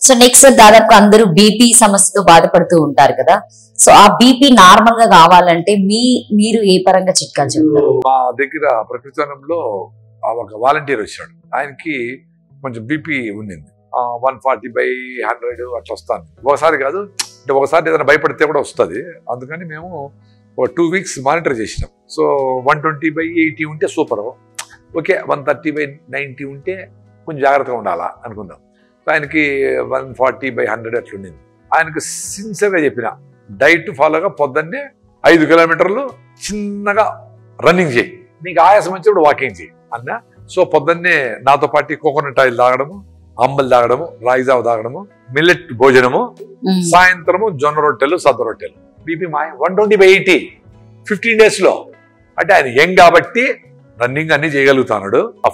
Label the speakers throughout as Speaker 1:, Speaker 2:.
Speaker 1: So next దాదాపు అందరూ BP సమస్యతో బాధపడుతూ ఉంటారు కదా. సో ఆ బీపీ నార్మల్ గా కావాలంటే మీరు ఏ పరంగా చిట్కాలు చెప్తారు?
Speaker 2: మా దగ్గర ప్రకృతివనంలో ఒక వాలంటీర్ వచ్చాడు. ఆయనకి కొంచెం బీపీ ఉండింది. 140/100 అట్లా వస్తాను. ఒకసారి కాదు అంటే ఒకసారి ఏదైనా భయపడితే కూడా వస్తుంది. అందుకని మేము ఒక 2 వీక్స్ మానిటర్ చేసినాం. సో 120/80 ఉంటే సూపర్, ఓకే 130/90 ఉంటే కొంచెం జాగ్రత్తగా ఉండాలా అనుకున్నాం. ఆయనకి 140/100 అట్లుండింది. ఆయనకు సిన్సియర్గా చెప్పిన డైట్ ఫాలోగా పొద్దున్నే 5 కిలోమీటర్లు చిన్నగా రన్నింగ్ చేయి, నీకు ఆయాసం వచ్చినప్పుడు వాకింగ్ చేయి అన్న. సో పొద్దున్నే నాతో పాటు కోకోనట్ ఆయిల్ తాగడము, అంబలి తాగడము, రాగిజావ తాగడము, మిల్లెట్ భోజనము, సాయంత్రము జొన్న రొట్టెలు, సద్ద రొట్టెలు. బీపీ మాయ 120/80 15 days లో. అంటే ఆయన యంగ్ కాబట్టి రన్నింగ్ అన్ని చేయగలుగుతాడు. ఆ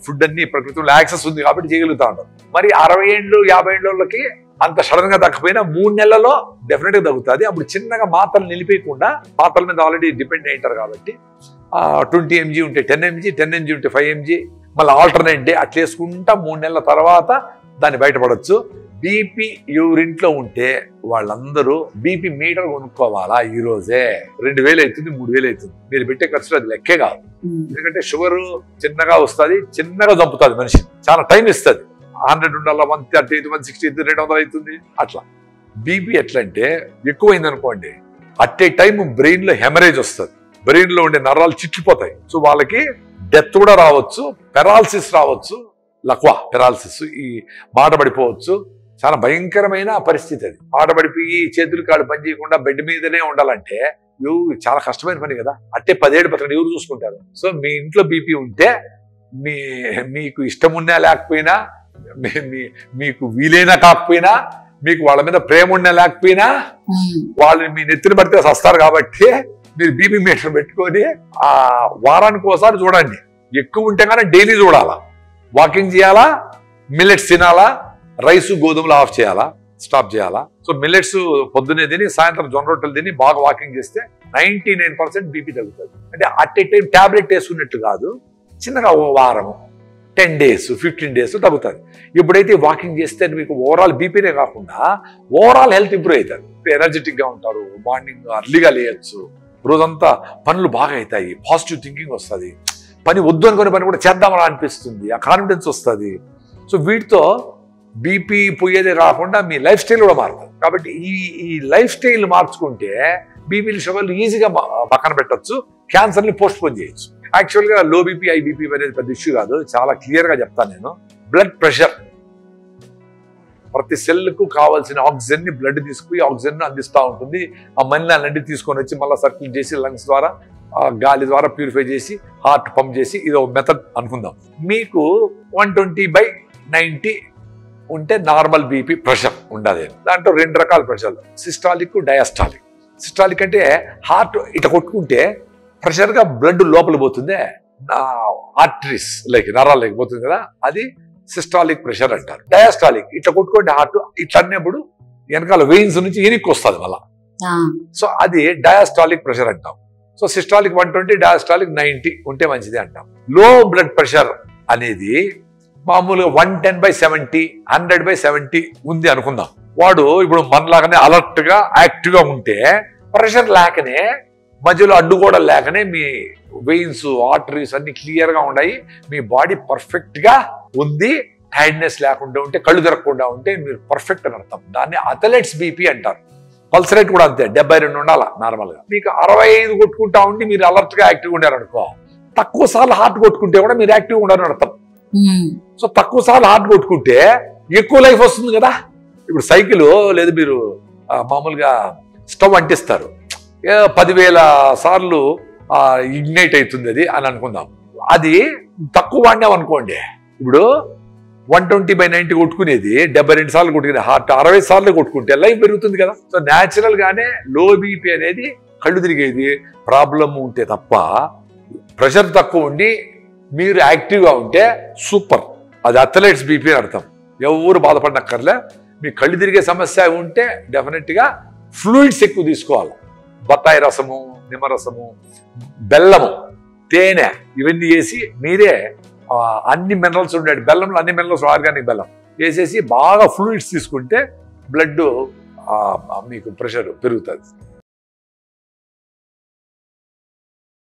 Speaker 2: ఫుడ్ అన్ని ప్రకృతిలో యాక్సెస్ ఉంది కాబట్టి చేయగలుగుతాడు. మరి 60 ఏళ్ళు 50 ఏళ్ళకి అంత సడన్ గా తగ్గపోయినా 3 నెలల్లో డెఫినెట్ గా తగ్గుతుంది. అప్పుడు చిన్నగా మాత్రలు నిలిపేయకుండా, మాత్రల మీద ఆల్రెడీ డిపెండ్ అయ్యింటారు కాబట్టి 20 mg ఉంటే 10 mg, 10 mg ఉంటే 5 mg, మళ్ళీ ఆల్టర్నేట్ డే అట్లా వేసుకుంటా 3 నెలల తర్వాత దాన్ని బయటపడవచ్చు. బీపీ ఎవరింట్లో ఉంటే వాళ్ళందరూ బీపీ మీటర్ కొనుక్కోవాలా. ఈ రోజే 2000 అవుతుంది, 3000 అవుతుంది. మీరు పెట్టే ఖర్చులు అది లెక్కే కాదు. ఎందుకంటే షుగర్ చిన్నగా వస్తుంది, చిన్నగా చంపుతుంది మనిషి, చాలా టైం ఇస్తుంది. 100 ఉండాలా, 130, 160, 200 అవుతుంది అట్లా. బీపీ ఎట్లా అంటే ఎక్కువైంది అనుకోండి, అట్ ఏ టైం బ్రెయిన్ లో హెమరేజ్ వస్తుంది, బ్రెయిన్ లో ఉండే నరాలు చిట్లిపోతాయి. సో వాళ్ళకి డెత్ కూడా రావచ్చు, పెరాలసిస్ రావచ్చు, లక్వా పెరాలసిస్, ఈ మాట పడిపోవచ్చు. చాలా భయంకరమైన పరిస్థితి అది. మాట పడిపోయి చేతులు కాడు పని చేయకుండా బెడ్ మీదనే ఉండాలంటే చాలా కష్టమైన పని కదా. అట్టే 10 ఏళ్ళు పక్కన ఎవరు చూసుకుంటారు. సో మీ ఇంట్లో బీపీ ఉంటే మీకు ఇష్టం ఉన్నా లేకపోయినా, మీకు వీలైనా కాకపోయినా, మీకు వాళ్ళ మీద ప్రేమ ఉన్నా లేకపోయినా, వాళ్ళు మీ నెత్తిన పడితే వస్తారు. కాబట్టి మీరు బీపీ మీటర్ పెట్టుకొని వారానికి ఒకసారి చూడండి. ఎక్కువ ఉంటే కానీ డైలీ చూడాలా, వాకింగ్ చేయాలా, మిల్లెట్స్ తినాలా, రైసు గోధుమలు ఆఫ్ చేయాలా, స్టాప్ చేయాలా. సో మిల్లెట్స్ పొద్దునే తిని సాయంత్రం జొన్న రొట్టెలు తిని బాగా వాకింగ్ చేస్తే 99% బీపీ తగ్గుతుంది. అంటే అట్ ఏ టైం టాబ్లెట్ వేసుకున్నట్టు కాదు, చిన్నగా ఓ వారము 10 days 15 days తగ్గుతుంది. ఎప్పుడైతే వాకింగ్ చేస్తే మీకు ఓవరాల్ బీపీనే కాకుండా ఓవరాల్ హెల్త్ ఇంప్రూవ్ అవుతుంది. ఎనర్జెటిక్ గా ఉంటారు, మార్నింగ్ అర్లీగా లేయచ్చు, రోజంతా పనులు బాగా అవుతాయి, పాజిటివ్ థింకింగ్ వస్తుంది, పని వద్దు అనుకునే పని కూడా చేద్దామని అనిపిస్తుంది, ఆ కాన్ఫిడెన్స్ వస్తుంది. సో వీటితో బీపీ పోయేదే రాకుండా మీ లైఫ్ స్టైల్ కూడా మారుతుంది. కాబట్టి ఈ లైఫ్ స్టైల్ మార్చుకుంటే బీపీలు షుగర్లు ఈజీగా పక్కన పెట్టచ్చు, క్యాన్సర్ని పోస్ట్ పోన్ చేయొచ్చు. యాక్చువల్గా లో బీపీ హై బీపీ అనేది పెద్ద ఇష్యూ కాదు, చాలా క్లియర్గా చెప్తాను నేను. బ్లడ్ ప్రెషర్, ప్రతి సెల్కు కావాల్సిన ఆక్సిజన్ ని బ్లడ్ తీసుకుని ఆక్సిజన్ అందిస్తూ ఉంటుంది. ఆ మలినాలన్నీ తీసుకొని వచ్చి మళ్ళీ సర్క్యులేట్ చేసి లంగ్స్ ద్వారా గాలి ద్వారా ప్యూరిఫై చేసి హార్ట్ పంప్ చేసి, ఇది ఒక మెథడ్ అనుకుందాం. మీకు 120/90 ఉంటే నార్మల్ బీపీ ప్రెషర్ ఉండదు. దాంట్లో 2 రకాల ప్రెషర్లు, సిస్టాలిక్, డయాస్టాలిక్. సిస్టాలిక్ అంటే హార్ట్ ఇట్లా కొట్టుకుంటే ప్రెషర్గా బ్లడ్ లోపల పోతుంది, ఆర్టరీస్ లైక్ నరాలు లేకపోతుంది కదా, అది సిస్టాలిక్ ప్రెషర్ అంటారు. డయాస్టాలిక్ ఇట్లా కొట్టుకుంటే హార్ట్ ఇట్లా అన్నప్పుడు వెనకాల వెయిన్స్ నుంచి ఎనిక్కి వస్తుంది మళ్ళా. సో అది డయాస్టాలిక్ ప్రెషర్ అంటాం. సో సిస్టాలిక్ 120, డయాస్టాలిక్ 90 ఉంటే మంచిది అంటాం. లో బ్లడ్ ప్రెషర్ అనేది మామూలుగా 110/70, 100/70 ఉంది అనుకుందాం. వాడు ఇప్పుడు మనలాగానే అలర్ట్ గా యాక్టివ్ గా ఉంటే, ప్రెషర్ లేకనే మధ్యలో అడ్డుగోడలు లేకనే మీ వెయిన్స్ ఆర్టరీస్ అన్ని క్లియర్ గా ఉన్నాయి, మీ బాడీ పర్ఫెక్ట్ గా ఉంది, టైర్డ్నెస్ లేకుండా ఉంటే, కళ్ళు తిరగకుండా ఉంటే మీరు పర్ఫెక్ట్ అని అర్థం. దాన్ని అథ్లెట్స్ బీపీ అంటారు. పల్స్ రేట్ కూడా అంతే, 72 ఉండాలా నార్మల్ గా. మీకు 65 కొట్టుకుంటా ఉండి మీరు అలర్ట్ గా యాక్టివ్ ఉండారనుకో, తక్కువ సార్లు హార్ట్ కొట్టుకుంటే కూడా మీరు యాక్టివ్ ఉండాలని అర్థం. సో తక్కువ సార్లు హార్ట్ కొట్టుకుంటే ఎక్కువ లైఫ్ వస్తుంది కదా. ఇప్పుడు సైకిల్ లేదు, మీరు మామూలుగా స్టవ్ అంటిస్తారు, 10,000 సార్లు ఇగ్నైట్ అవుతుంది అది అని అనుకుందాం. అది తక్కువ వాడినాం అనుకోండి, ఇప్పుడు 120/90 కొట్టుకునేది 72 సార్లు కొట్టుకునే హార్ట్ 60 సార్లు కొట్టుకుంటే లైఫ్ పెరుగుతుంది కదా. సో న్యాచురల్ గానే లో బీపీ అనేది కళ్ళు తిరిగేది ప్రాబ్లం ఉంటే తప్ప, ప్రెషర్ తక్కువ ఉండి మీరు యాక్టివ్గా ఉంటే సూపర్, అది అథ్లెట్స్ బీపీ అని అర్థం. ఎవరు బాధపడనక్కర్లే. మీ కళ్ళు తిరిగే సమస్య ఉంటే డెఫినెట్గా ఫ్లూయిడ్స్ ఎక్కువ తీసుకోవాలి. బత్తాయి రసము, నిమ్మరసము, బెల్లము, తేనె ఇవన్నీ వేసి మీరే అన్ని మినరల్స్ ఉండే బెల్లంలో అన్ని మినరల్స్, ఆర్గానిక్ బెల్లం వేసేసి బాగా ఫ్లూయిడ్స్ తీసుకుంటే బ్లడ్ మీకు ప్రెషర్ పెరుగుతుంది.